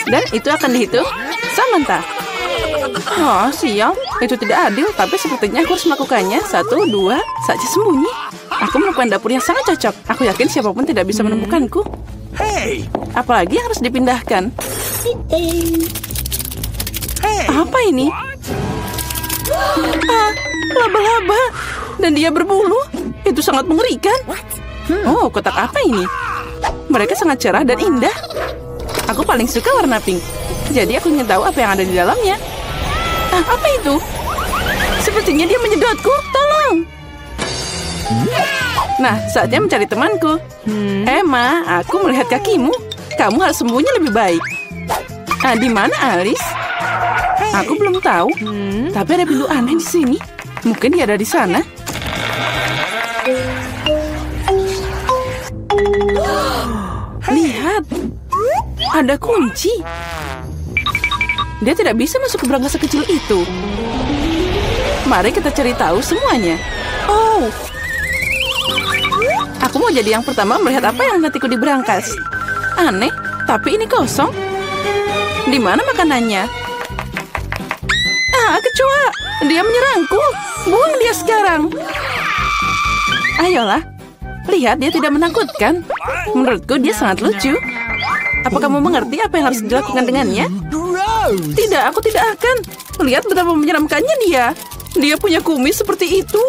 Dan itu akan dihitung Samantha. Oh, sial. Itu tidak adil, tapi sepertinya aku harus melakukannya. 1, 2, saja sembunyi. Aku melakukan dapur yang sangat cocok. Aku yakin siapapun tidak bisa menemukanku. Apalagi yang harus dipindahkan. Apa ini? Laba-laba. Dan dia berbulu. Itu sangat mengerikan. Oh, kotak apa ini? Mereka sangat cerah dan indah. Aku paling suka warna pink. Jadi aku ingin tahu apa yang ada di dalamnya. Apa itu? Sepertinya dia menyedotku. Tolong. Nah, saatnya mencari temanku. Emma, aku melihat kakimu. Kamu harus sembunyi lebih baik. Di mana Alice? Aku belum tahu. Tapi ada pintu aneh di sini. Mungkin dia ada di sana. Lihat. Ada kunci. Dia tidak bisa masuk ke berangkas sekecil itu. Mari kita cari tahu semuanya. Oh. Aku mau jadi yang pertama melihat apa yang nantiku di berangkas. Aneh, tapi ini kosong. Di mana makanannya? Kecoa. Dia menyerangku. Buang dia sekarang. Ayolah. Lihat, dia tidak menakutkan. Menurutku dia sangat lucu. Apa kamu mengerti apa yang harus dilakukan dengannya? Tidak, aku tidak akan. Lihat betapa menyeramkannya dia. Dia punya kumis seperti itu.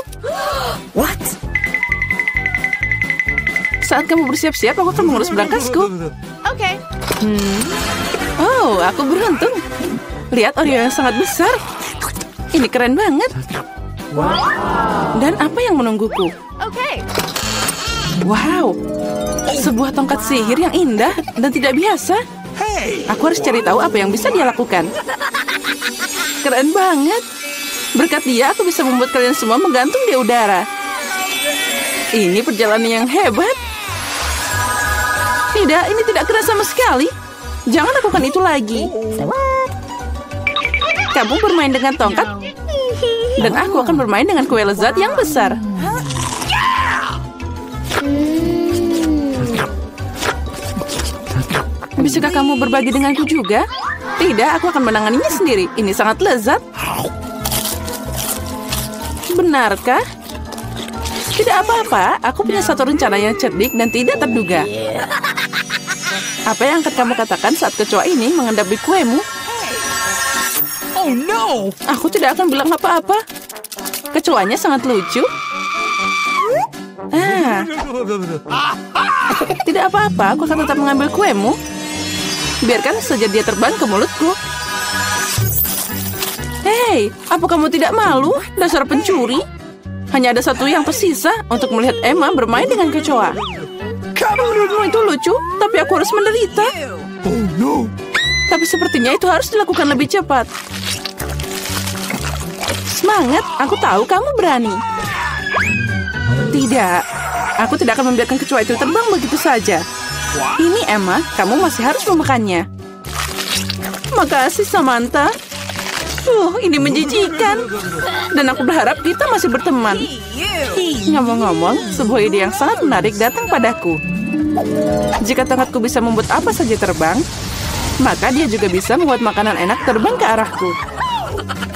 What? Saat kamu bersiap-siap, aku akan mengurus berangkasku. Oke. Oh, aku beruntung. Lihat Oreo yang sangat besar. Ini keren banget. Dan apa yang menungguku? Oke. Wow, sebuah tongkat sihir yang indah dan tidak biasa. Aku harus cari tahu apa yang bisa dia lakukan. Keren banget. Berkat dia, aku bisa membuat kalian semua menggantung di udara. Ini perjalanan yang hebat. Tidak, ini tidak keras sama sekali. Jangan lakukan itu lagi. Kamu bermain dengan tongkat, dan aku akan bermain dengan kue lezat yang besar. Bisakah kamu berbagi denganku juga? Tidak, aku akan menanganinya sendiri. Ini sangat lezat. Benarkah? Tidak apa-apa, aku punya satu rencana yang cerdik dan tidak terduga. Apa yang akan kamu katakan saat kecoa ini mengendapi kuemu? Oh no! Aku tidak akan bilang apa-apa. Kecoanya sangat lucu. Tidak apa-apa, aku akan tetap mengambil kuemu. Biarkan saja dia terbang ke mulutku. Hei, apa kamu tidak malu, dasar pencuri? Hanya ada satu yang tersisa untuk melihat Emma bermain dengan kecoa. Menurutmu itu lucu, tapi aku harus menderita. Oh no! Tapi sepertinya itu harus dilakukan lebih cepat. Semangat, aku tahu kamu berani. Tidak, aku tidak akan membiarkan kecoa itu terbang begitu saja. Ini Emma, kamu masih harus memakannya. Makasih Samantha. Ini menjijikan. Dan aku berharap kita masih berteman. Ngomong-ngomong, sebuah ide yang sangat menarik datang padaku. Jika tongkatku bisa membuat apa saja terbang, maka dia juga bisa membuat makanan enak terbang ke arahku.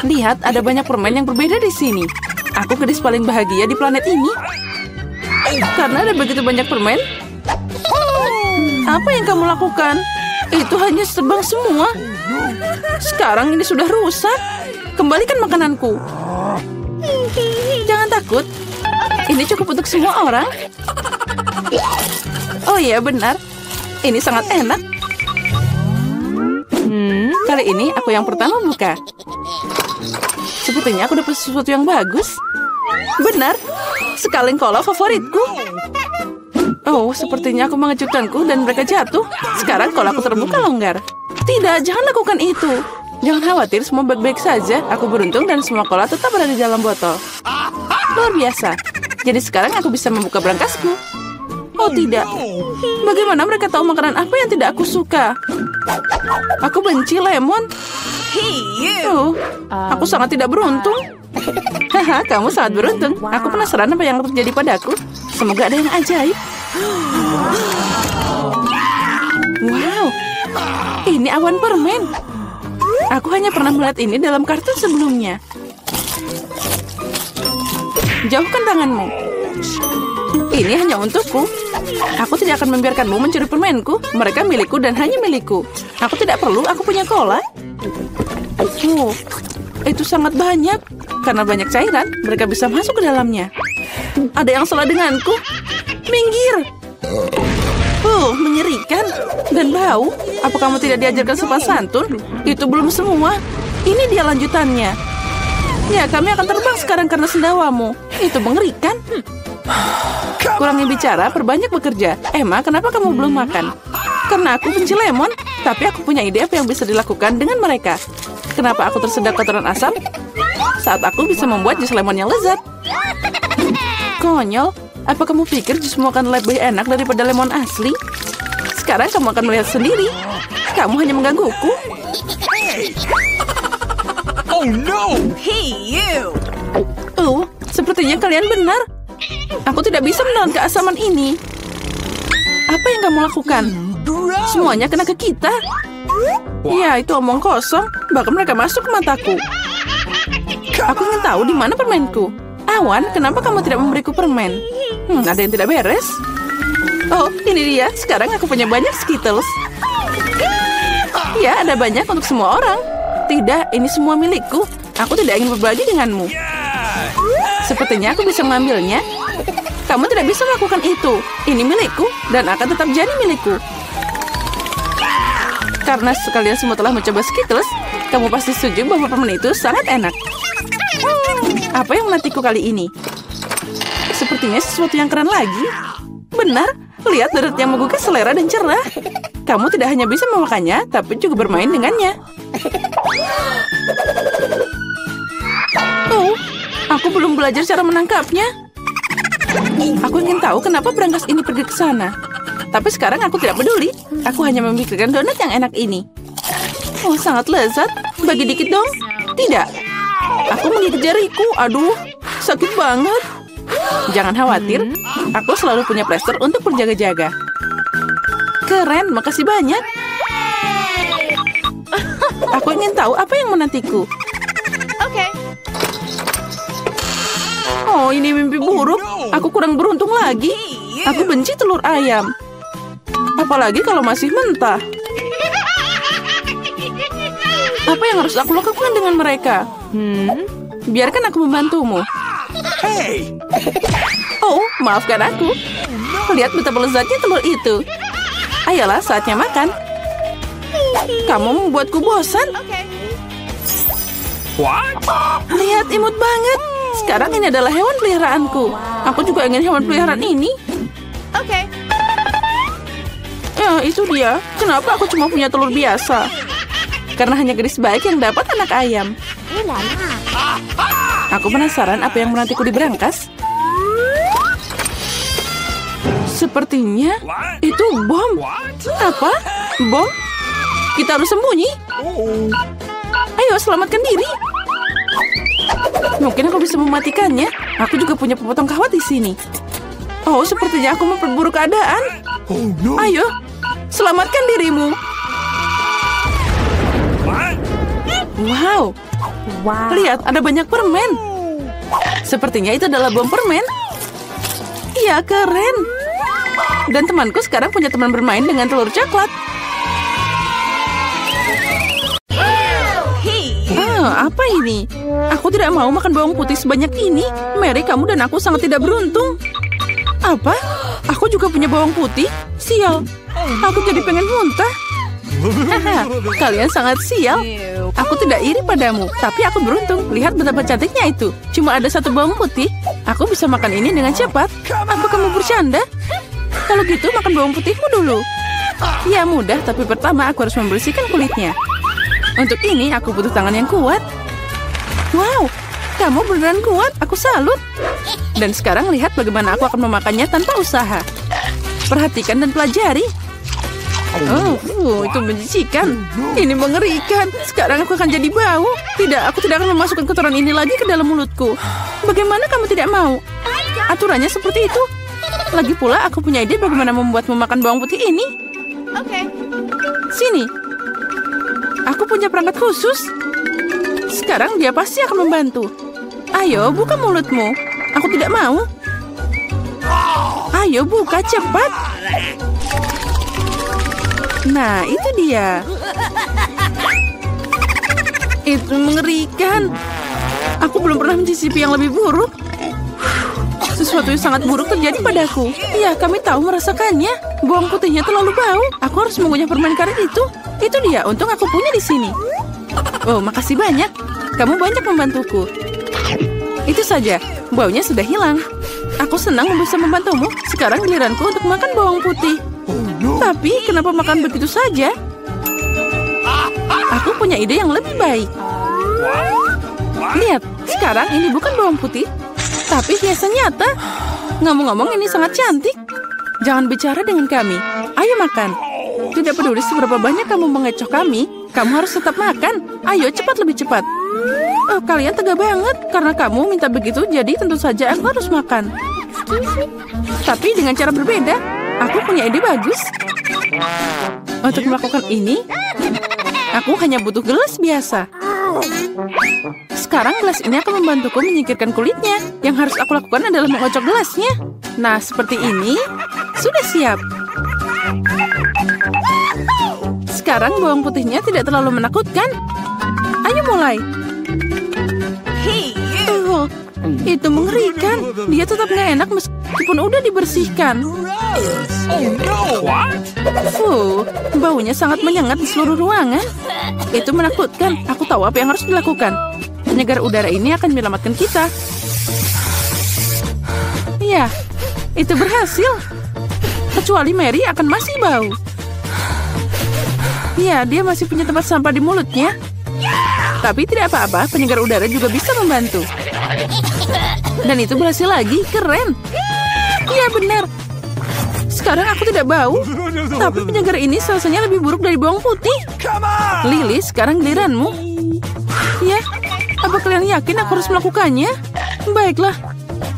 Lihat, ada banyak permen yang berbeda di sini. Aku gadis paling bahagia di planet ini. Karena ada begitu banyak permen. Apa yang kamu lakukan? Itu hanya terbang semua. Sekarang ini sudah rusak. Kembalikan makananku. Jangan takut. Ini cukup untuk semua orang. Oh iya, benar. Ini sangat enak. Kali ini aku yang pertama buka. Sepertinya aku dapat sesuatu yang bagus. Benar. Sekaleng kola favoritku. Oh, sepertinya aku mengejutkanku dan mereka jatuh. Sekarang kolaku terbuka longgar. Tidak, jangan lakukan itu. Jangan khawatir, semua baik-baik saja. Aku beruntung dan semua kola tetap ada di dalam botol. Luar biasa. Jadi sekarang aku bisa membuka berangkasku. Oh tidak. Bagaimana mereka tahu makanan apa yang tidak aku suka? Aku benci lemon. Oh, aku sangat tidak beruntung. Haha, kamu sangat beruntung. Aku penasaran apa yang terjadi padaku. Semoga ada yang ajaib. Wow, Ini awan permen. Aku hanya pernah melihat ini dalam kartun sebelumnya. Jauhkan tanganmu. Ini hanya untukku. Aku tidak akan membiarkanmu mencuri permenku. Mereka milikku dan hanya milikku. Aku tidak perlu, aku punya cola. Oh, itu sangat banyak. Karena banyak cairan, mereka bisa masuk ke dalamnya. Ada yang salah denganku. Minggir. Menyerikan. Dan bau. Apa kamu tidak diajarkan sopan santun? Itu belum semua. Ini dia lanjutannya. Ya, kami akan terbang sekarang karena sendawamu. Itu mengerikan. Kurangi bicara, perbanyak bekerja. Emma, kenapa kamu belum makan? Karena aku benci lemon. Tapi aku punya ide apa yang bisa dilakukan dengan mereka. Kenapa aku tersedak kotoran asam? Saat aku bisa membuat jus lemon yang lezat. Konyol. Apa kamu pikir jusmu akan lebih enak daripada lemon asli? Sekarang kamu akan melihat sendiri. Kamu hanya menggangguku. Oh no! Hey, you! Sepertinya kalian benar. Aku tidak bisa menelan keasaman ini. Apa yang kamu lakukan? Semuanya kena ke kita. Ya, itu omong kosong. Bahkan mereka masuk ke mataku. Aku ingin tahu di mana permenku. Awan, kenapa kamu tidak memberiku permen? Ada yang tidak beres. Oh, ini dia. Sekarang aku punya banyak Skittles. Ya, ada banyak untuk semua orang. Tidak, ini semua milikku. Aku tidak ingin berbagi denganmu. Sepertinya aku bisa mengambilnya. Kamu tidak bisa melakukan itu. Ini milikku dan akan tetap jadi milikku. Karena sekalian semua telah mencoba Skittles, kamu pasti setuju bahwa permen itu sangat enak. Apa yang menantiku kali ini? Sepertinya sesuatu yang keren lagi. Benar, lihat deret yang menggugah selera dan cerah. Kamu tidak hanya bisa memakannya, tapi juga bermain dengannya. Aku belum belajar cara menangkapnya. Aku ingin tahu kenapa berangkas ini pergi ke sana. Tapi sekarang aku tidak peduli. Aku hanya memikirkan donat yang enak ini. Sangat lezat. Bagi dikit dong. Tidak. Aku menggigit jariku. Aduh, sakit banget. Jangan khawatir. Aku selalu punya plester untuk berjaga-jaga. Keren, makasih banyak. Aku ingin tahu apa yang menantiku. Okay. Oh, ini mimpi buruk. Aku kurang beruntung lagi. Aku benci telur ayam. Apalagi kalau masih mentah. Apa yang harus aku lakukan dengan mereka? Biarkan aku membantumu. Hey! Oh, maafkan aku. Lihat betapa lezatnya telur itu. Ayolah, saatnya makan. Kamu membuatku bosan. What? Lihat, imut banget. Sekarang ini adalah hewan peliharaanku. Aku juga ingin hewan peliharaan ini. Okay. Ya, itu dia. Kenapa aku cuma punya telur biasa? Karena hanya gadis baik yang dapat anak ayam. Aku penasaran apa yang menantiku di berangkas. Sepertinya itu bom. Apa? Bom? Kita harus sembunyi. Ayo, selamatkan diri. Mungkin aku bisa mematikannya. Aku juga punya pemotong kawat di sini. Oh, sepertinya aku memperburuk keadaan. Oh no! Ayo, selamatkan dirimu. Wow. Lihat, ada banyak permen. Sepertinya itu adalah bom permen. Iya, keren. Dan temanku sekarang punya teman bermain dengan telur coklat. Apa ini? Aku tidak mau makan bawang putih sebanyak ini. Mary, kamu dan aku sangat tidak beruntung. Apa? Aku juga punya bawang putih? Sial. Aku jadi pengen muntah. Kalian sangat sial. Aku tidak iri padamu, tapi aku beruntung. Lihat betapa cantiknya itu. Cuma ada satu bawang putih. Aku bisa makan ini dengan cepat. Apa kamu bercanda? Kalau gitu, makan bawang putihmu dulu. Ya, mudah, tapi pertama aku harus membersihkan kulitnya. Untuk ini, aku butuh tangan yang kuat. Wow, kamu beneran kuat. Aku salut. Dan sekarang lihat bagaimana aku akan memakannya tanpa usaha. Perhatikan dan pelajari. Itu menjijikan. Ini mengerikan. Sekarang aku akan jadi bau. Tidak, aku tidak akan memasukkan kotoran ini lagi ke dalam mulutku. Bagaimana kamu tidak mau? Aturannya seperti itu. Lagi pula, aku punya ide bagaimana membuatmu makan bawang putih ini. Okay. Sini. Aku punya perangkat khusus. Sekarang dia pasti akan membantu. Ayo, buka mulutmu. Aku tidak mau. Ayo, buka cepat. Nah, itu dia. Itu mengerikan. Aku belum pernah mencicipi yang lebih buruk. Sesuatu yang sangat buruk terjadi padaku. Ya, kami tahu merasakannya. Bawang putihnya terlalu bau. Aku harus mengunyah permen karet itu. Itu dia, untung aku punya di sini. Oh, makasih banyak. Kamu banyak membantuku. Itu saja, baunya sudah hilang. Aku senang bisa membantumu. Sekarang giliranku untuk makan bawang putih. Tapi, kenapa makan begitu saja? Aku punya ide yang lebih baik. Lihat, sekarang ini bukan bawang putih, tapi hiasan nyata. Ngomong-ngomong, ini sangat cantik. Jangan bicara dengan kami. Ayo makan. Tidak peduli seberapa banyak kamu mengecoh kami, kamu harus tetap makan. Ayo, cepat, lebih cepat. Oh, kalian tega banget. Karena kamu minta begitu, jadi tentu saja aku harus makan. Tapi dengan cara berbeda. Aku punya ide bagus. Untuk melakukan ini, aku hanya butuh gelas biasa. Sekarang gelas ini akan membantuku menyingkirkan kulitnya. Yang harus aku lakukan adalah mengocok gelasnya. Nah, seperti ini. Sudah siap. Sekarang bawang putihnya tidak terlalu menakutkan. Ayo mulai. Oh, itu mengerikan. Dia tetap nggak enak meskipun udah dibersihkan. Baunya sangat menyengat di seluruh ruangan. Itu menakutkan. Aku tahu apa yang harus dilakukan. Penyegar udara ini akan menyelamatkan kita. Ya, itu berhasil. Kecuali Mary akan masih bau. Ya, dia masih punya tempat sampah di mulutnya. Tapi tidak apa-apa, penyegar udara juga bisa membantu. Dan itu berhasil lagi, keren. Iya benar. Sekarang aku tidak bau. Tapi penyegar ini rasanya lebih buruk dari bawang putih. Lily, sekarang giliranmu. Ya, apa kalian yakin aku harus melakukannya? Baiklah,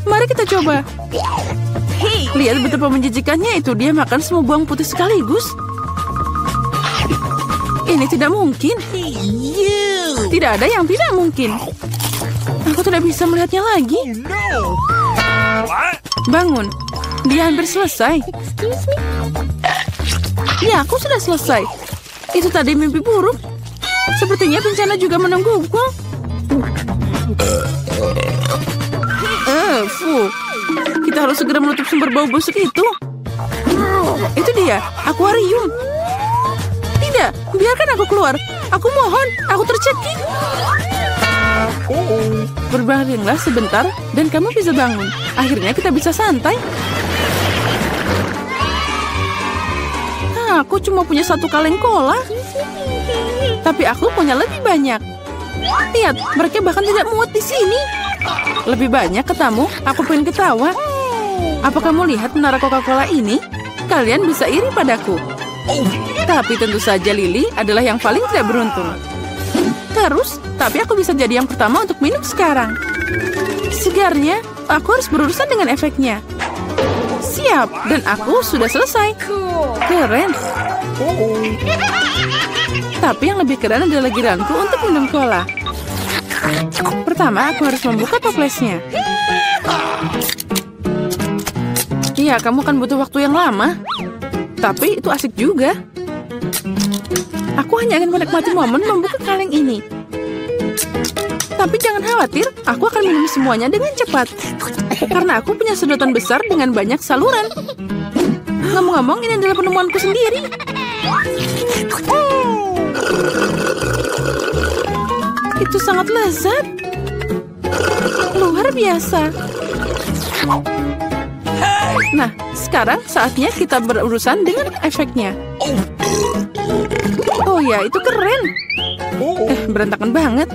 mari kita coba. Lihat betapa menjijikannya itu, dia makan semua bawang putih sekaligus. Ini tidak mungkin. Tidak ada yang tidak mungkin. Aku tidak bisa melihatnya lagi. Bangun. Dia hampir selesai. Ya, aku sudah selesai. Itu tadi mimpi buruk. Sepertinya bencana juga menungguku. Kita harus segera menutup sumber bau busuk itu. Itu dia, akuarium. Tidak, biarkan aku keluar. Aku mohon, aku tercekik. Berbaringlah sebentar dan kamu bisa bangun. Akhirnya kita bisa santai. Aku cuma punya satu kaleng cola. Tapi aku punya lebih banyak. Lihat, mereka bahkan tidak muat di sini. Lebih banyak ketamu, aku pengen ketawa. Apa kamu lihat menara Coca-Cola ini? Kalian bisa iri padaku. Tapi tentu saja Lily adalah yang paling tidak beruntung. Terus, tapi aku bisa jadi yang pertama untuk minum sekarang. Segarnya, aku harus berurusan dengan efeknya. Siap, dan aku sudah selesai. Keren. Tapi yang lebih keren adalah giliranku untuk minum cola. Pertama, aku harus membuka toplesnya. Iya, kamu kan butuh waktu yang lama. Tapi itu asik juga. Aku hanya ingin menikmati momen membuka kaleng ini. Tapi jangan khawatir, aku akan minum semuanya dengan cepat. Karena aku punya sedotan besar dengan banyak saluran. Ngomong-ngomong, ini adalah penemuanku sendiri. Itu sangat lezat. Luar biasa. Nah, sekarang saatnya kita berurusan dengan efeknya. Oh ya, itu keren. Berantakan banget.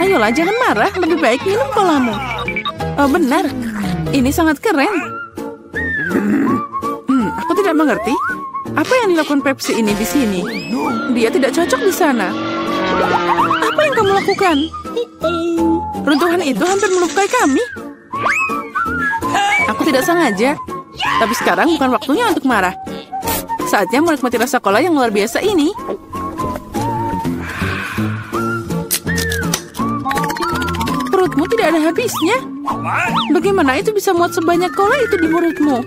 Ayolah, jangan marah. Lebih baik minum colamu. Oh, benar. Ini sangat keren. Aku tidak mengerti. Apa yang dilakukan Pepsi ini di sini? Dia tidak cocok di sana. Apa yang kamu lakukan? Runtuhan itu hampir melukai kami. Aku tidak sengaja. Tapi sekarang bukan waktunya untuk marah. Saatnya menikmati rasa cola yang luar biasa ini. Perutmu tidak ada habisnya. Bagaimana itu bisa muat sebanyak cola itu di perutmu?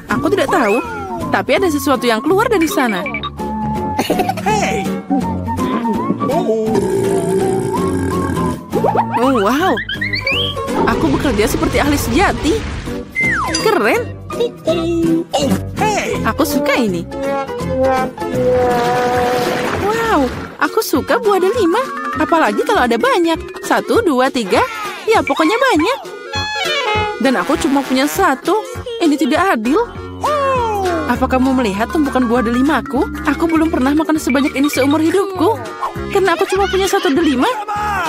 Aku tidak tahu, tapi ada sesuatu yang keluar dari sana. Hey! Oh, wow. Aku bekerja seperti ahli sejati. Keren. Oh, hey! Aku suka ini. Wow, aku suka buah delima. Apalagi kalau ada banyak. 1, 2, 3. Ya, pokoknya banyak. Dan aku cuma punya 1. Ini tidak adil. Apa kamu melihat tumpukan buah delimaku? Aku belum pernah makan sebanyak ini seumur hidupku. Karena aku cuma punya 1 delima,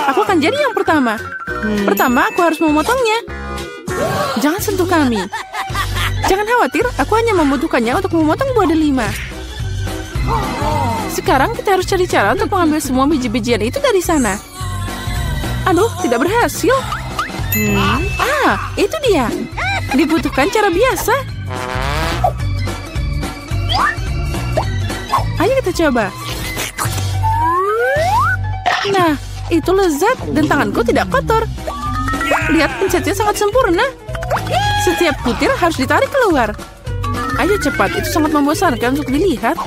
aku akan jadi yang pertama. Pertama, aku harus memotongnya. Jangan sentuh kami. Jangan khawatir, aku hanya membutuhkannya untuk memotong buah delima. Sekarang kita harus cari cara untuk mengambil semua biji-bijian itu dari sana. Aduh, tidak berhasil. Itu dia. Dibutuhkan cara biasa. Ayo kita coba. Nah, itu lezat dan tanganku tidak kotor. Lihat, pencetnya sangat sempurna. Setiap butir harus ditarik keluar. Ayo cepat, itu sangat membosankan untuk dilihat.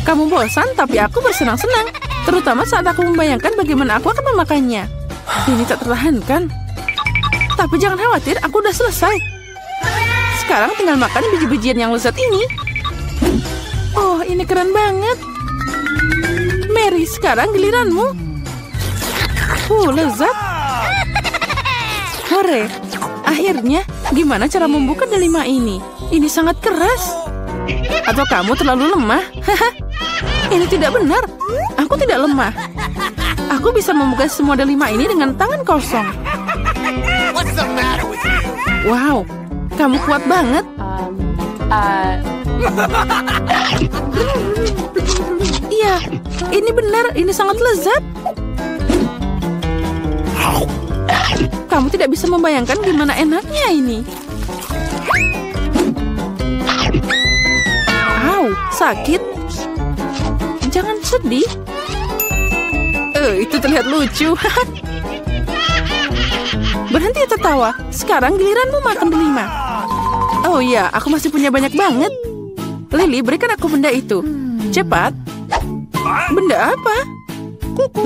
Kamu bosan, tapi aku bersenang-senang. Terutama saat aku membayangkan bagaimana aku akan memakannya. Ini tak tertahankan. Tapi jangan khawatir, aku udah selesai. Sekarang tinggal makan biji-bijian yang lezat ini. Oh, ini keren banget. Mary, sekarang giliranmu. Lezat. Hore. Akhirnya, gimana cara membuka delima ini? Ini sangat keras. Atau kamu terlalu lemah? Ini tidak benar. Aku tidak lemah. Aku bisa membuka semua delima ini dengan tangan kosong. What's the matter with you? Wow, kamu kuat banget. Iya, ini benar. Ini sangat lezat. Kamu tidak bisa membayangkan gimana enaknya ini. Sakit. Jangan sedih. Itu terlihat lucu. Berhenti tertawa. Sekarang giliranmu makan delima. Oh iya, aku masih punya banyak banget. Lily, berikan aku benda itu. Cepat. Benda apa?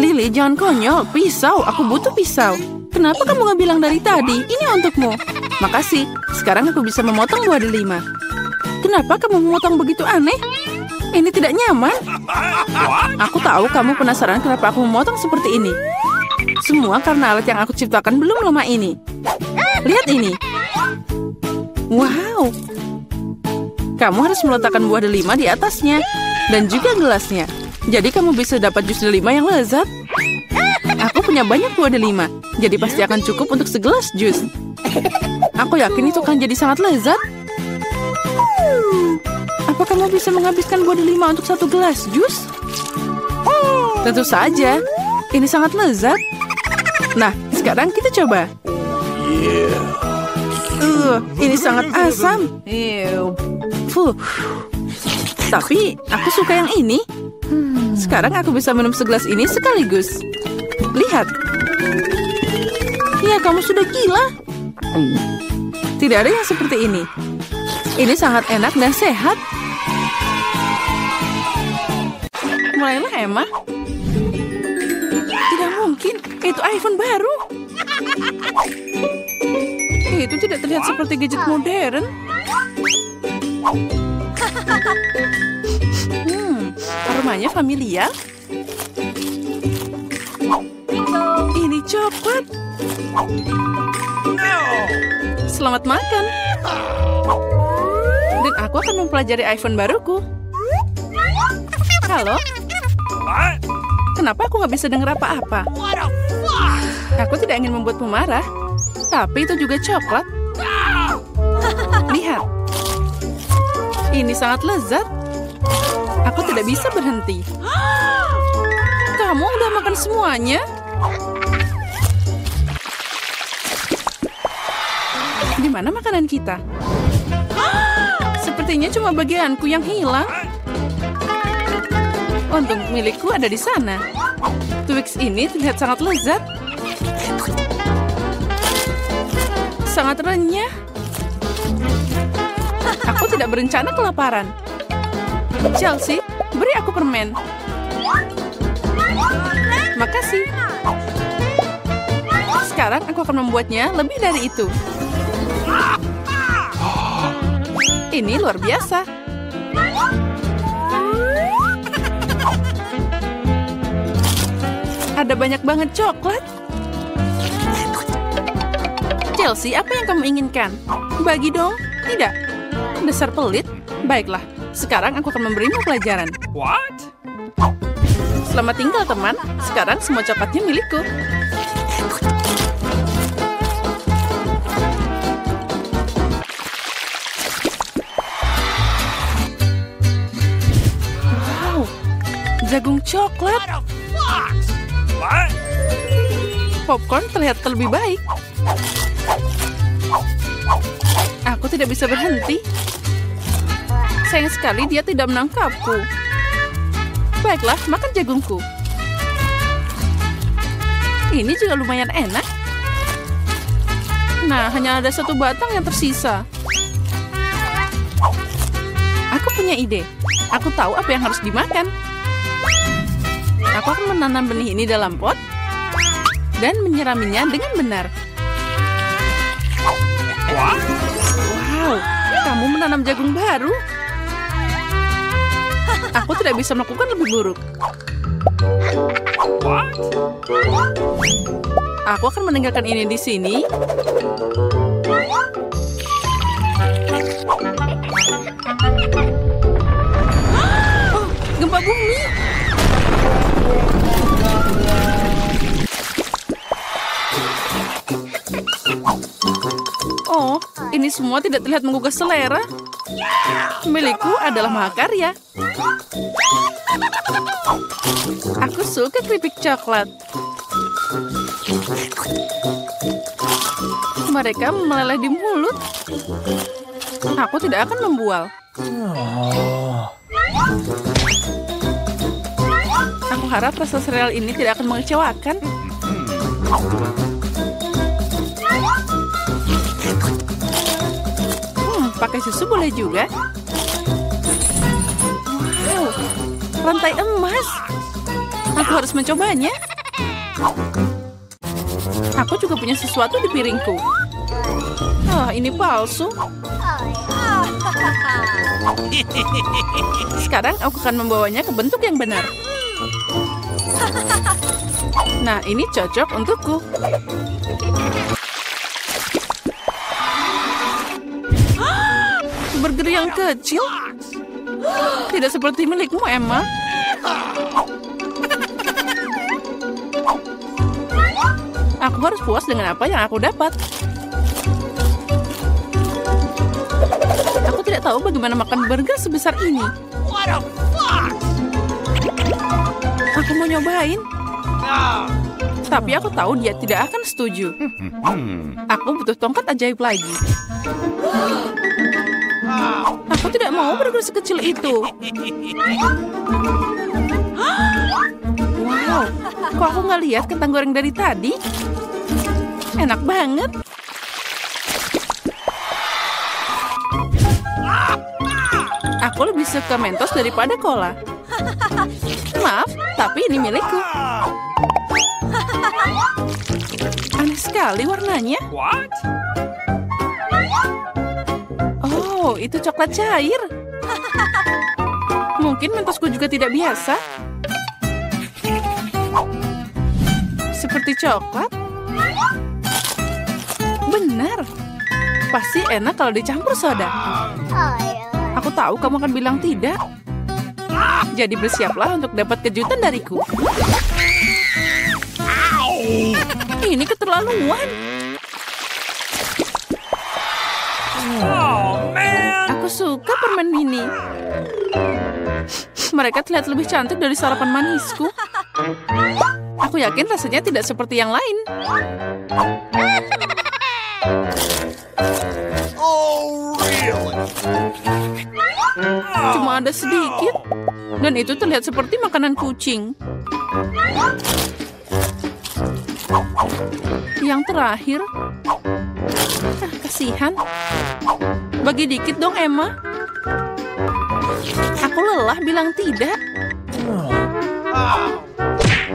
Lily, jangan konyol. Pisau, aku butuh pisau. Kenapa kamu nggak bilang dari tadi? Ini untukmu. Makasih. Sekarang aku bisa memotong buah delima. Kenapa kamu memotong begitu aneh? Ini tidak nyaman. Aku tahu kamu penasaran kenapa aku memotong seperti ini. Semua karena alat yang aku ciptakan belum lama ini. Lihat ini. Wow. Kamu harus meletakkan buah delima di atasnya. Dan juga gelasnya. Jadi kamu bisa dapat jus delima yang lezat. Aku punya banyak buah delima. Jadi pasti akan cukup untuk segelas jus. Aku yakin itu akan jadi sangat lezat. Apa kamu bisa menghabiskan buah delima untuk 1 gelas jus? Tentu saja. Ini sangat lezat. Nah, sekarang kita coba. Ini sangat asam. Tapi aku suka yang ini. Sekarang aku bisa minum segelas ini sekaligus. Lihat. Ya, kamu sudah gila. Tidak ada yang seperti ini. Ini sangat enak dan sehat. Mulailah, Emma. Tidak mungkin. Itu iPhone baru. Itu tidak terlihat seperti gadget modern. Aromanya familiar. Ini coklat. Selamat makan. Dan aku akan mempelajari iPhone baruku. Halo? Kenapa aku nggak bisa dengar apa-apa? Aku tidak ingin membuatmu marah. Tapi itu juga coklat. Lihat. Ini sangat lezat. Aku tidak bisa berhenti. Kamu udah makan semuanya? Di mana makanan kita? Sepertinya cuma bagianku yang hilang. Untung milikku ada di sana. Twix ini terlihat sangat lezat. Sangat renyah. Aku tidak berencana kelaparan. Chelsea, beri aku permen. Makasih. Sekarang aku akan membuatnya lebih dari itu. Ini luar biasa. Ada banyak banget coklat. Chelsea, apa yang kamu inginkan? Bagi dong. Tidak. Dasar pelit. Baiklah, sekarang aku akan memberimu pelajaran. What? Selamat tinggal, teman. Sekarang semua coklatnya milikku. Wow, jagung coklat. What? Popcorn terlihat lebih baik. Aku tidak bisa berhenti. Sayang sekali dia tidak menangkapku. Baiklah, makan jagungku. Ini juga lumayan enak. Nah, hanya ada satu batang yang tersisa. Aku punya ide. Aku tahu apa yang harus dimakan. Aku akan menanam benih ini dalam pot dan menyiraminya dengan benar. Wow, kamu menanam jagung baru. Aku tidak bisa melakukan lebih buruk. What? Aku akan meninggalkan ini di sini. Oh, gempa bumi. Oh, ini semua tidak terlihat menggugah selera. Milikku adalah mahakarya. Aku suka keripik coklat. Mereka meleleh di mulut. Aku tidak akan membual. Aku harap rasa sereal ini tidak akan mengecewakan. Pakai susu boleh juga. Wow, rantai emas. Aku harus mencobanya. Aku juga punya sesuatu di piringku. Oh, ini palsu. Sekarang aku akan membawanya ke bentuk yang benar. Nah, ini cocok untukku. Burger yang kecil? Tidak seperti milikmu, Emma. Aku harus puas dengan apa yang aku dapat. Aku tidak tahu bagaimana makan burger sebesar ini. What a fuck? Aku mau nyobain. Tapi aku tahu dia tidak akan setuju. Aku butuh tongkat ajaib lagi. Aku tidak mau burger sekecil itu. Wow, kok aku nggak lihat kentang goreng dari tadi? Enak banget. Aku lebih suka Mentos daripada cola. Maaf, tapi ini milikku. Aneh sekali warnanya. What? Oh, itu coklat cair. Mungkin Mentosku juga tidak biasa. Seperti coklat. Benar. Pasti enak kalau dicampur soda. Aku tahu kamu akan bilang tidak. Jadi bersiaplah untuk dapat kejutan dariku. Ini keterlaluan. Oh, man. Aku suka permen mini. Mereka terlihat lebih cantik dari sarapan manisku. Aku yakin rasanya tidak seperti yang lain. Cuma ada sedikit. Dan itu terlihat seperti makanan kucing. Yang terakhir. Kasihan. Bagi dikit dong, Emma. Aku lelah bilang tidak.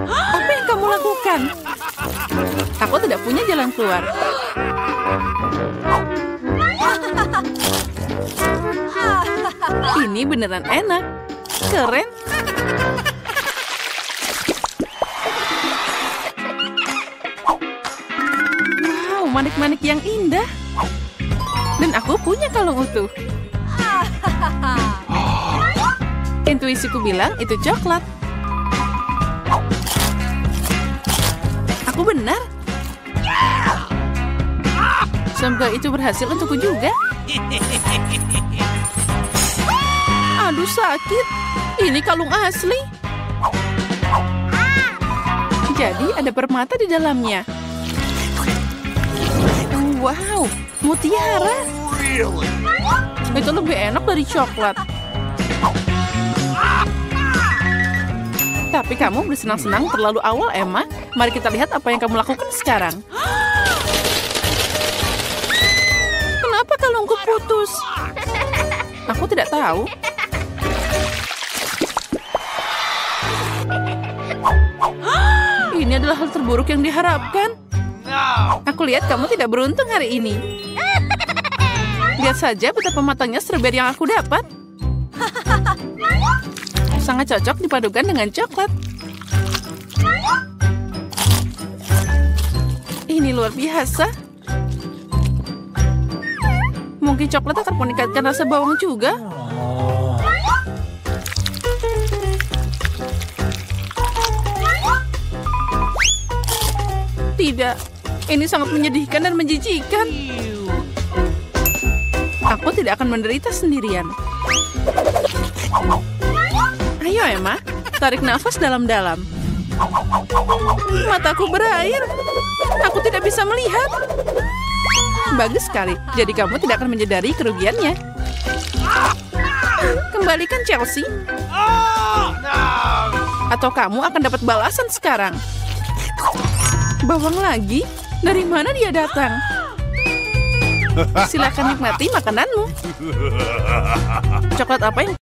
Apa yang kamu lakukan? Aku tidak punya jalan keluar. Ini beneran enak. Keren. Wow, manik-manik yang indah. Dan aku punya kalung utuh. Intuisiku bilang itu coklat. Aku benar. Semoga itu berhasil untukku juga. Aduh, sakit. Ini kalung asli. Jadi ada permata di dalamnya. Wow, mutiara. Itu lebih enak dari coklat. Tapi kamu bersenang-senang terlalu awal, Emma. Mari kita lihat apa yang kamu lakukan sekarang. Kenapa kalungku putus? Aku tidak tahu. Ini adalah hal terburuk yang diharapkan. Aku lihat kamu tidak beruntung hari ini. Lihat saja betapa matangnya strawberry yang aku dapat. Sangat cocok dipadukan dengan coklat. Ini luar biasa. Mungkin coklat akan meningkatkan rasa bawang juga. Tidak, ini sangat menyedihkan dan menjijikan. Aku tidak akan menderita sendirian. Ayo, Emma, tarik nafas dalam-dalam. Mataku berair. Aku tidak bisa melihat. Bagus sekali, jadi kamu tidak akan menyadari kerugiannya. Kembalikan Chelsea. Atau kamu akan dapat balasan sekarang. Bawang lagi? Dari mana dia datang? Silakan nikmati makananmu. Coklat apa yang